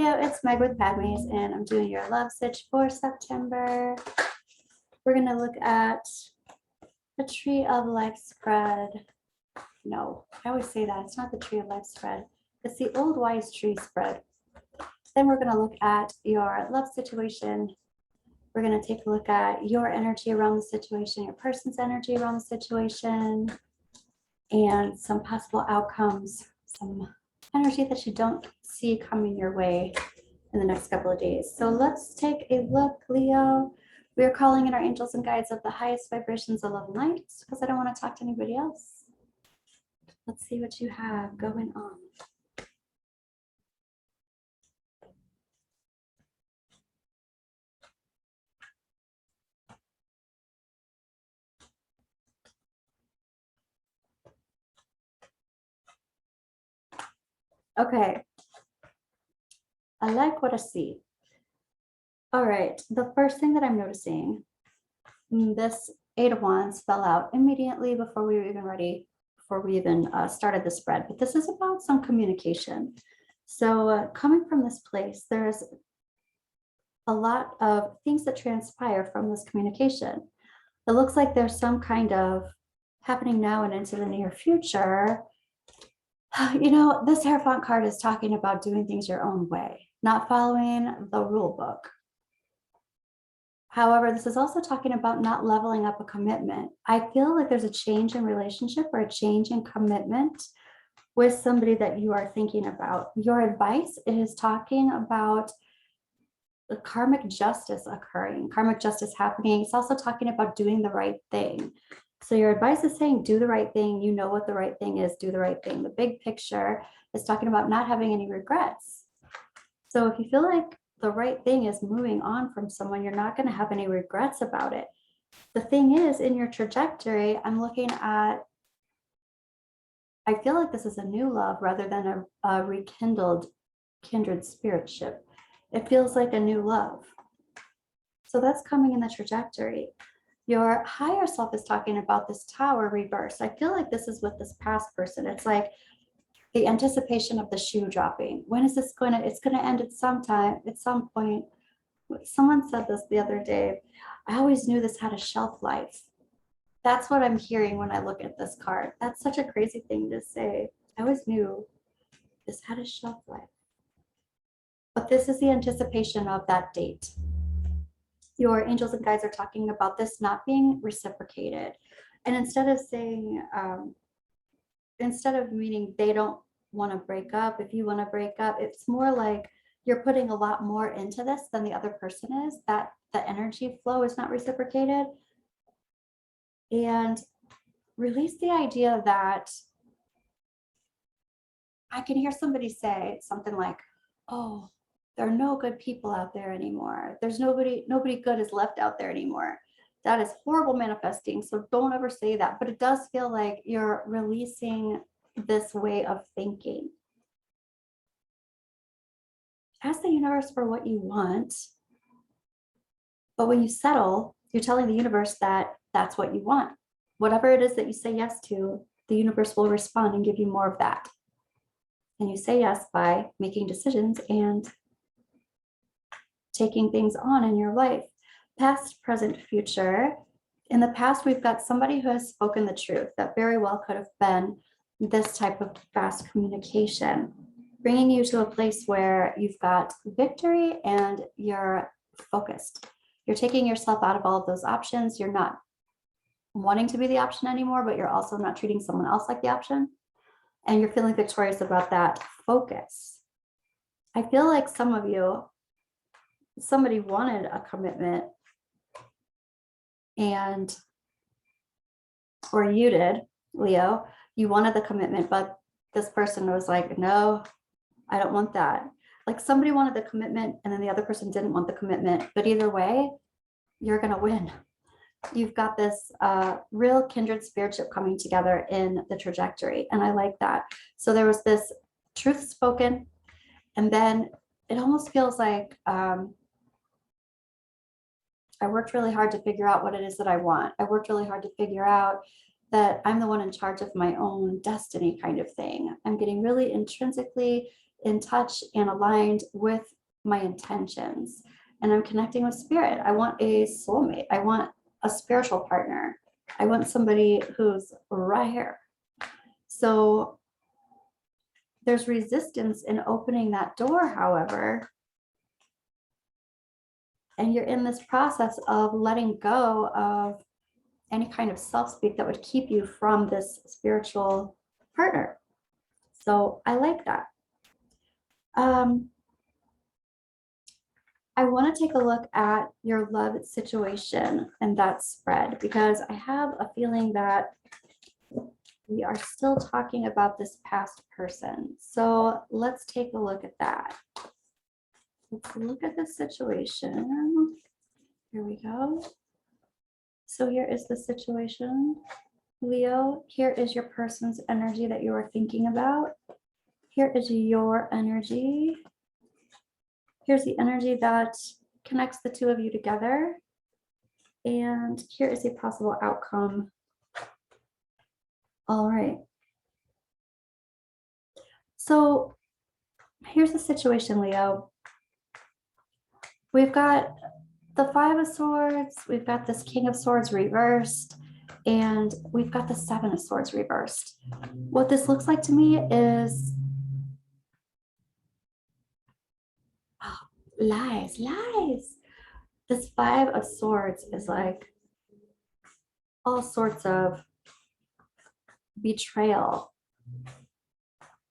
Leo, it's Meg with Padmes, and I'm doing your love Sitch for September. We're going to look at the Tree of Life spread. No, I always say that. It's not the Tree of Life spread. It's the Old Wise Tree spread. Then we're going to look at your love situation. We're going to take a look at your energy around the situation, your person's energy around the situation, and some possible outcomes, some energy that you don't see coming your way in the next couple of days. So let's take a look, Leo. We are calling in our angels and guides of the highest vibrations of love and light because I don't want to talk to anybody else. Let's see what you have going on. Okay. I like what I see. All right. The first thing that I'm noticing, this Eight of Wands fell out immediately before we were even ready, before we even started the spread. But this is about some communication. So coming from this place, there's a lot of things that transpire from this communication. It looks like there's some kind of happening now and into the near future. You know, this Hierophant card is talking about doing things your own way, not following the rule book. However, this is also talking about not leveling up a commitment. I feel like there's a change in relationship or a change in commitment with somebody that you are thinking about. Your advice is talking about the karmic justice occurring, karmic justice happening. It's also talking about doing the right thing. So your advice is saying, do the right thing. You know what the right thing is, do the right thing. The big picture is talking about not having any regrets. So if you feel like the right thing is moving on from someone, you're not going to have any regrets about it. The thing is, in your trajectory, I'm looking at, I feel like this is a new love rather than a rekindled kindred spiritship. It feels like a new love. So that's coming in the trajectory. Your higher self is talking about this Tower reverse. I feel like this is with this past person. It's like the anticipation of the shoe dropping. When is this going to, it's going to end at some time, at some point. Someone said this the other day. I always knew this had a shelf life. That's what I'm hearing when I look at this card. That's such a crazy thing to say. I always knew this had a shelf life. But this is the anticipation of that date. Your angels and guides are talking about this not being reciprocated. And instead of saying, instead of meaning they don't want to break up, if you want to break up, it's more like you're putting a lot more into this than the other person is, that the energy flow is not reciprocated. And release the idea that I can hear somebody say something like, oh, there are no good people out there anymore. There's nobody good is left out there anymore. That is horrible manifesting. So don't ever say that. But it does feel like you're releasing this way of thinking. Ask the universe for what you want. But when you settle, you're telling the universe that that's what you want. Whatever it is that you say yes to, the universe will respond and give you more of that. And you say yes by making decisions and taking things on in your life. Past, present, future. In the past, we've got somebody who has spoken the truth. That very well could have been this type of fast communication, bringing you to a place where you've got victory and you're focused. You're taking yourself out of all of those options. You're not wanting to be the option anymore, but you're also not treating someone else like the option. And you're feeling victorious about that focus. I feel like some of you, somebody wanted a commitment and, or you did, Leo, you wanted the commitment, but this person was like, no, I don't want that. Like somebody wanted the commitment and then the other person didn't want the commitment, but either way, you're going to win. You've got this real kindred spiritship coming together in the trajectory. And I like that. So there was this truth spoken, and then it almost feels like I worked really hard to figure out what it is that I want. I worked really hard to figure out that I'm the one in charge of my own destiny kind of thing. I'm getting really intrinsically in touch and aligned with my intentions, and I'm connecting with spirit. I want a soulmate. I want a spiritual partner. I want somebody who's right here. So there's resistance in opening that door, however, and you're in this process of letting go of any kind of self-speak that would keep you from this spiritual partner. So I like that. I want to take a look at your love situation and that spread, because I have a feeling that we are still talking about this past person. So let's take a look at that. Let's look at the situation. Here we go. So here is the situation, Leo. Here is your person's energy that you are thinking about. Here is your energy. Here's the energy that connects the two of you together. And here is a possible outcome. All right. So here's the situation, Leo. We've got the Five of Swords, we've got this King of Swords reversed, and we've got the Seven of Swords reversed. What this looks like to me is lies. This Five of Swords is like all sorts of betrayal.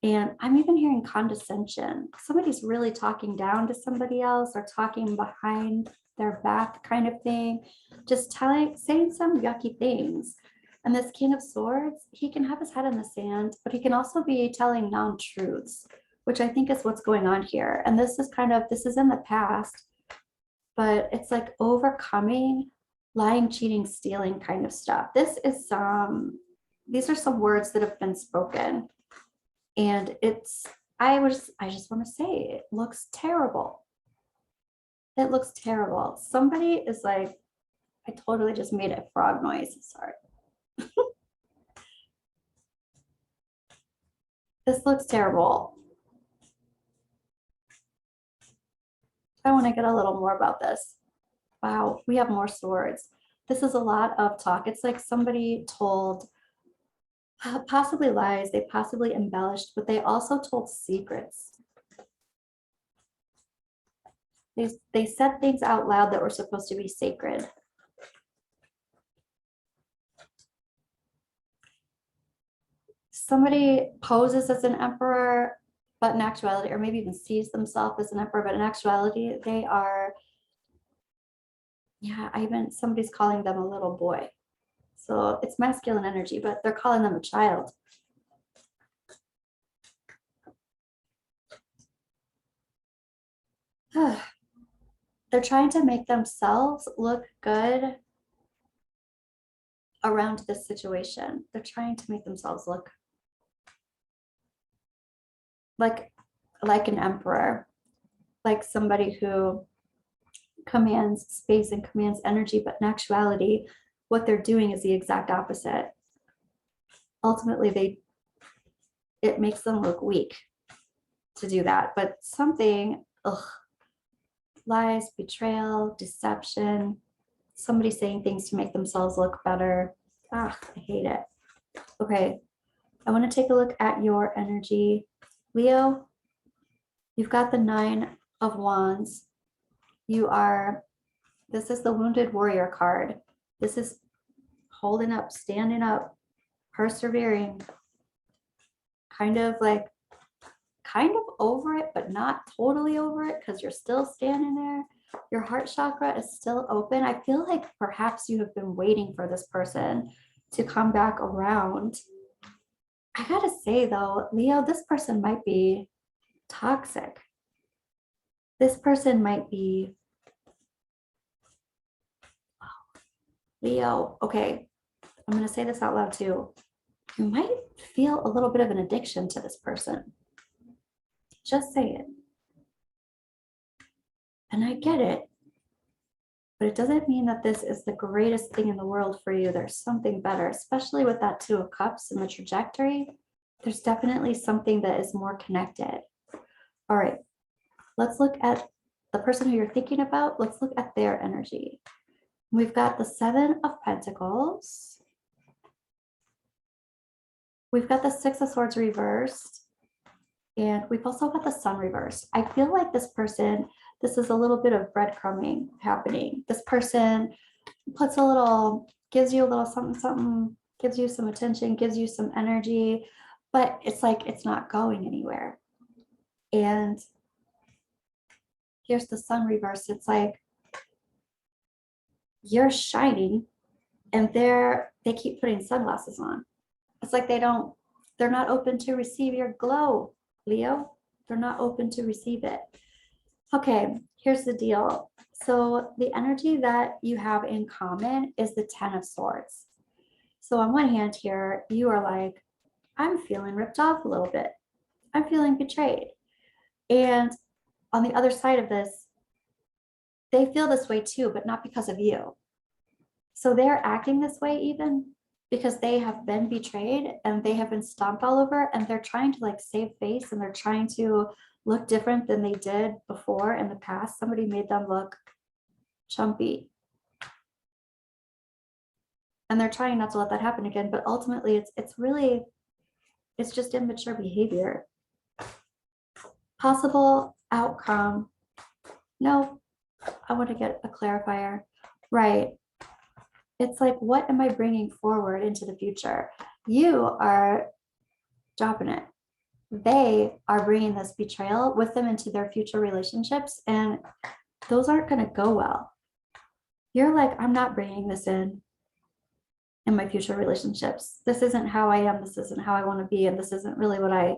And I'm even hearing condescension. Somebody's really talking down to somebody else or talking behind their back kind of thing, just saying some yucky things. And this King of Swords, he can have his head in the sand, but he can also be telling non-truths, which I think is what's going on here. And this is in the past, but it's like overcoming lying, cheating, stealing kind of stuff. These are some words that have been spoken. And I just want to say, it looks terrible. It looks terrible. Somebody is like, I totally just made a frog noise. Sorry. This looks terrible. I want to get a little more about this. Wow, we have more swords. This is a lot of talk. It's like somebody told possibly lies, they possibly embellished, but they also told secrets. They said things out loud that were supposed to be sacred. Somebody poses as an emperor, but in actuality, or maybe even sees themselves as an emperor, but in actuality, they are, somebody's calling them a little boy. So it's masculine energy, but they're calling them a child. They're trying to make themselves look good around this situation. They're trying to make themselves look like an emperor, like somebody who commands space and commands energy, but in actuality, what they're doing is the exact opposite. Ultimately, it makes them look weak to do that, but something, lies, betrayal, deception, somebody saying things to make themselves look better. I hate it. Okay, I want to take a look at your energy. Leo, you've got the Nine of Wands. This is the Wounded Warrior card. This is holding up, standing up, persevering, kind of over it, but not totally over it, because you're still standing there. Your heart chakra is still open. I feel like perhaps you have been waiting for this person to come back around. I gotta say though, Leo, this person might be toxic. This person might be, Leo, okay, I'm gonna say this out loud too. You might feel a little bit of an addiction to this person. Just say it. And I get it, but it doesn't mean that this is the greatest thing in the world for you. There's something better, especially with that Two of Cups and the trajectory. There's definitely something that is more connected. All right, let's look at the person who you're thinking about, let's look at their energy. We've got the 7 of Pentacles. We've got the 6 of Swords reversed. And we've also got the Sun reversed. I feel like this person, this is a little bit of breadcrumbing happening. This person puts a little, gives you a little something, something, gives you some attention, gives you some energy, but it's like it's not going anywhere. And here's the Sun reversed. It's like you're shining and they keep putting sunglasses on. It's like they're not open to receive your glow, Leo. They're not open to receive it. Okay, here's the deal. So the energy that you have in common is the 10 of Swords. So on one hand here, you are like, I'm feeling ripped off a little bit. I'm feeling betrayed. And on the other side of this, they feel this way too, but not because of you. So they're acting this way even because they have been betrayed and they have been stomped all over, and they're trying to like save face, and they're trying to look different than they did before in the past. Somebody made them look chumpy. And they're trying not to let that happen again, but ultimately it's just immature behavior. Possible outcome. No, I want to get a clarifier. Right. It's like, what am I bringing forward into the future? You are dropping it. They are bringing this betrayal with them into their future relationships, and those aren't going to go well. You're like, I'm not bringing this in my future relationships. This isn't how I am. This isn't how I want to be. And this isn't really what I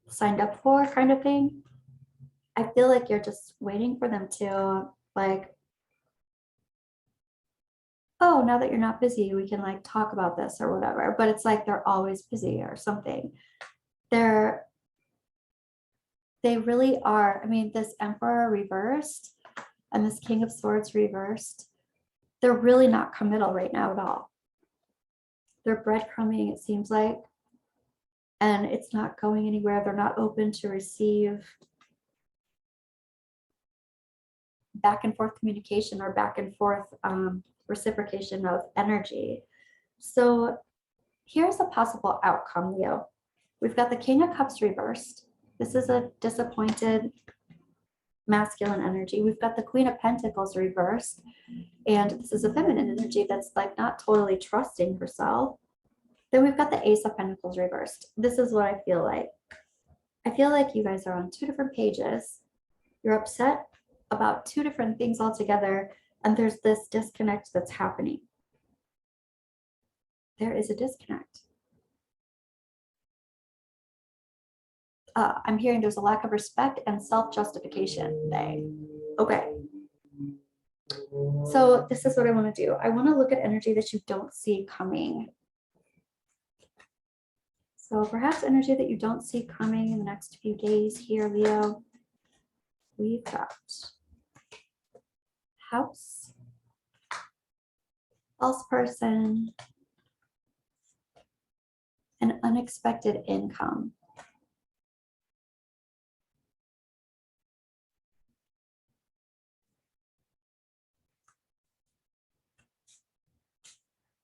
signed up for, kind of thing. I feel like you're just waiting for them to like, oh, now that you're not busy, we can like talk about this or whatever. But it's like they're always busy or something. They really are. I mean, this Emperor reversed and this King of Swords reversed, they're really not committal right now at all. They're breadcrumbing, it seems like, and it's not going anywhere. They're not open to receive back and forth communication or back and forth reciprocation of energy. So here's a possible outcome, Leo. We've got the King of Cups reversed. This is a disappointed masculine energy. We've got the Queen of Pentacles reversed, and this is a feminine energy that's like not totally trusting herself. Then we've got the Ace of Pentacles reversed. This is what I feel like. I feel like you guys are on 2 different pages. You're upset about 2 different things altogether, and there's this disconnect that's happening. There is a disconnect. I'm hearing there's a lack of respect and self-justification. Okay. So this is what I want to do. I want to look at energy that you don't see coming. So perhaps energy that you don't see coming in the next few days here, Leo. We've got House, false person, and unexpected income.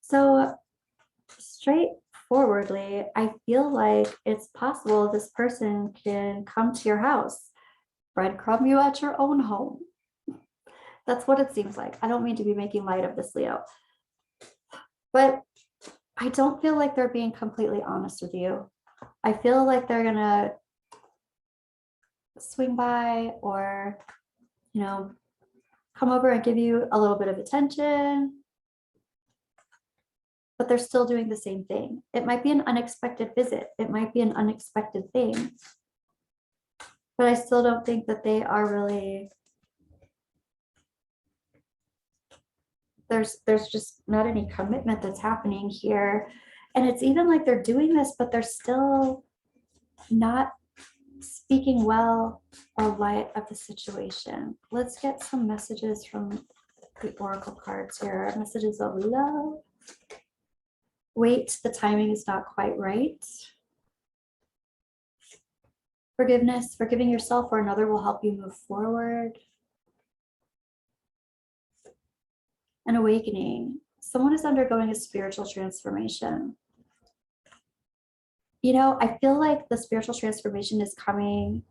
So straightforwardly, I feel like it's possible this person can come to your house, breadcrumb you at your own home. That's what it seems like. I don't mean to be making light of this, Leo, but I don't feel like they're being completely honest with you. I feel like they're gonna swing by or, you know, come over and give you a little bit of attention, but they're still doing the same thing. It might be an unexpected visit. It might be an unexpected thing, but I still don't think that they are really, there's just not any commitment that's happening here. And it's even like they're doing this, but they're still not speaking well or light of the situation. Let's get some messages from the oracle cards here. Messages of love. Wait, the timing is not quite right. Forgiveness, forgiving yourself or another will help you move forward. an awakening. Someone is undergoing a spiritual transformation. You know, I feel like the spiritual transformation is coming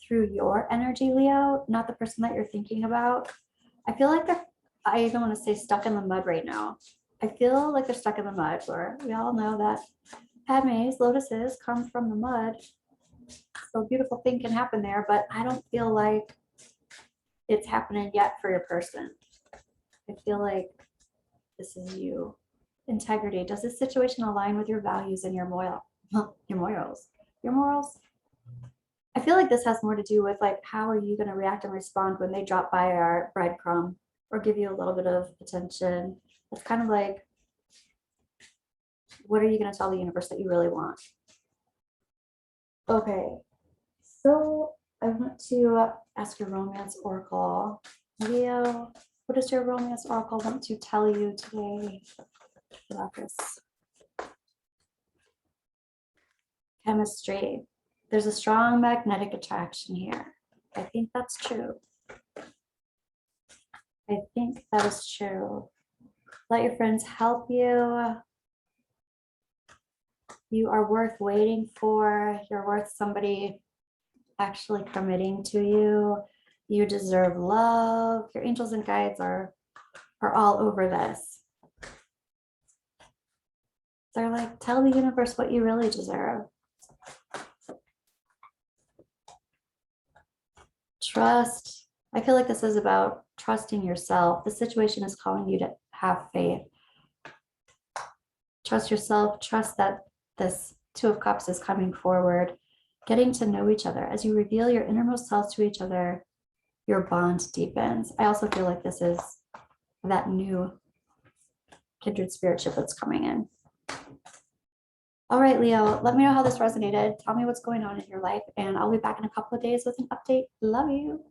through your energy, Leo, not the person that you're thinking about. I feel like they're, I don't want to say stuck in the mud right now. I feel like they're stuck in the mud, where we all know that Padmes, lotuses, come from the mud. So a beautiful thing can happen there, but I don't feel like it's happening yet for your person. I feel like this is you. Integrity. Does this situation align with your values and your morals? Your morals? I feel like this has more to do with like, how are you going to react and respond when they drop by our breadcrumb or give you a little bit of attention? It's kind of like, what are you going to tell the universe that you really want? Okay, so I want to ask your romance oracle. Leo, what does your romance oracle want to tell you today about this? Chemistry. There's a strong magnetic attraction here. I think that's true. I think that is true. Let your friends help you. You are worth waiting for. You're worth somebody actually committing to you. You deserve love. Your angels and guides are all over this. They're like, tell the universe what you really deserve. Trust. I feel like this is about trusting yourself. The situation is calling you to have faith. Trust yourself. Trust that this Two of Cups is coming forward. Getting to know each other. As you reveal your innermost selves to each other, your bond deepens. I also feel like this is that new kindred spiritship that's coming in. All right, Leo, let me know how this resonated. Tell me what's going on in your life, and I'll be back in a couple of days with an update. Love you.